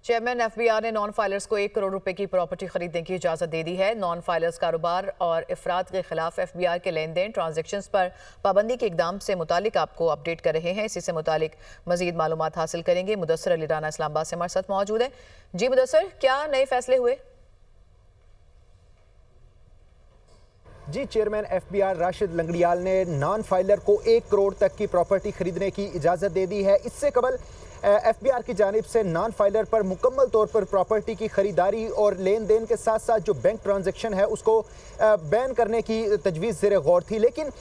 Chairman FBR ने non filers को 1 करोड़ रुपए की प्रॉपर्टी खरीदने की इजाजत दे दी है। नॉन फाइलर्स कारोबार और अफराद के खिलाफ एफबीआर के लेन देन ट्रांजैक्शंस पर पाबंदी के इकदाम से मुतालिक आपको अपडेट कर रहे हैं। इसी से मुतालिक मजीद मालूमात हासिल करेंगे। मुदस्सर अली राना इस्लामाबाद से हमारे साथ मौजूद है। जी मुदस्सर, क्या नए फैसले हुए? जी, चेयरमैन एफबीआर राशिद लंगड़ियाल ने नॉन फाइलर को 1 करोड़ तक की प्रॉपर्टी खरीदने की इजाज़त दे दी है। इससे कबल एफबीआर की जानिब से नॉन फाइलर पर मुकम्मल तौर पर प्रॉपर्टी की खरीदारी और लेन देन के साथ साथ जो बैंक ट्रांजैक्शन है उसको बैन करने की तजवीज़ ज़ेर गौर थी, लेकिन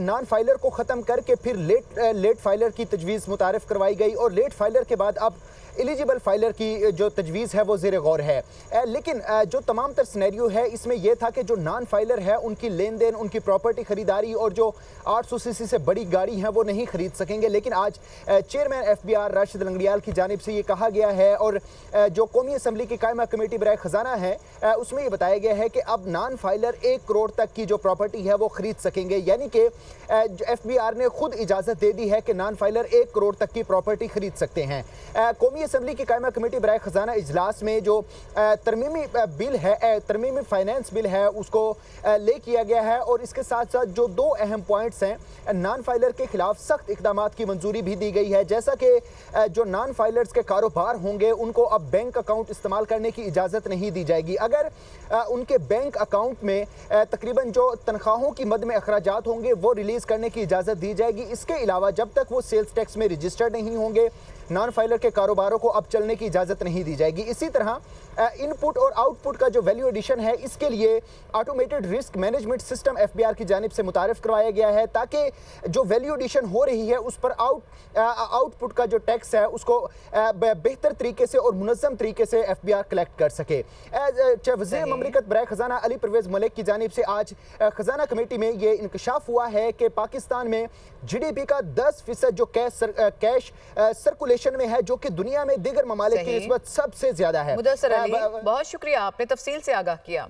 नॉन फाइलर को ख़त्म करके फिर लेट फाइलर की तजवीज़ मुतारफ़ करवाई गई और लेट फाइलर के बाद अब एलिजिबल फाइलर की जो तजवीज़ है वो ज़ेर गौर है। लेकिन जो तमाम तर सिनेरियो है इसमें यह था कि जो नॉन फाइलर है उनकी लेन देन, उनकी प्रॉपर्टी खरीदारी और जो 800 सीसी से बड़ी गाड़ी है वो नहीं खरीद सकेंगे। लेकिन आज चेयरमैन एफबीआर राशिद लंगड़ियाल की जानिब से ये कहा गया है और जो कौमी असम्बली की कायमा कमेटी बराए ख़जाना है उसमें ये बताया गया है कि अब नॉन फाइलर 1 करोड़ तक की जो प्रॉपर्टी है वो खरीद सकेंगे। यानी कि एफबीआर ने खुद इजाज़त दे दी है कि नॉन फाइलर 1 करोड़ तक की प्रॉपर्टी खरीद सकते हैं। कौमी असम्बली की कायमा कमेटी बराए ख़जाना इजलास में जो तरमीमी बिल है, तरमीमी फाइनेंस बिल है, उसको ले किया गया है और इसके साथ साथ जो 2 अहम पॉइंट्स हैं, नॉन फाइलर के खिलाफ सख्त इक़दाम की मंजूरी भी दी गई है। जैसा कि जो नॉन फाइलर्स के कारोबार होंगे उनको अब बैंक अकाउंट इस्तेमाल करने की इजाज़त नहीं दी जाएगी। अगर उनके बैंक अकाउंट में तकरीबन जो तनख्वाहों की मद में अखराजात होंगे वो रिलीज़ करने की इजाज़त दी जाएगी। इसके अलावा जब तक वो सेल्स टैक्स में रजिस्टर्ड नहीं होंगे नॉन फाइलर के कारोबारों को अब चलने की इजाज़त नहीं दी जाएगी। इसी तरह इनपुट और आउटपुट का जो वैल्यू एडिशन है इसके लिए automated risk management system FBR की जानिब से मुतारिफ करवाया गया है ताकि जो वैल्यू एडिशन हो रही है उस पर आउटपुट का जो टैक्स है उसको बेहतर तरीके से और मुनज़्ज़म तरीके से एफबीआर कलेक्ट कर सके। वज़ीर ममलिकत बराए ख़जाना अली परवेज़ मलिक की जानिब से आज ख़जाना कमेटी में ये इंकशाफ हुआ है कि पाकिस्तान में GDP का 10% जो कैश सर्कुलेशन में है, जो कि दुनिया में दीगर ममालिक की निस्बत सबसे ज्यादा है। मुदस्सर अली, बहुत शुक्रिया, आपने तफसील से आगाह किया।